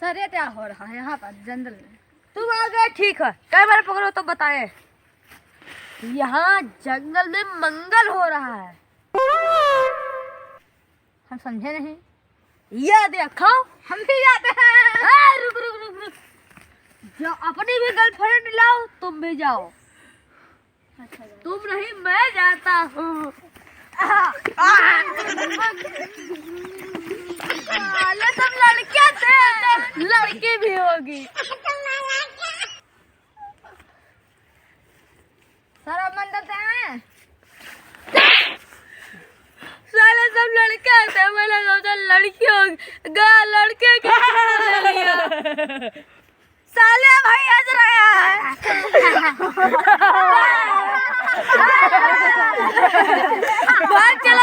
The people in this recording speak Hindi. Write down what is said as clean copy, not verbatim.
सर ये क्या हो रहा है यहाँ पर जंगल में? तुम आ गए ठीक है, कई बार पकड़ो तो बताए। यहाँ जंगल में मंगल हो रहा है। हम समझे नहीं। ये देखो, हम भी जाते हैं। रुक रुक रुक रुक, जो अपनी भी गर्लफ्रेंड लाओ, तुम भी जाओ। अच्छा तुम नहीं, मैं जाता हूँ। साले सब लड़के थे, लड़की भी होगी। सर अब मन देते हैं। साले सब लड़के थे, मैंने सोचा लड़की होगी, लड़के के ले लिया। साले भाई हंस रहा है। भाग चला।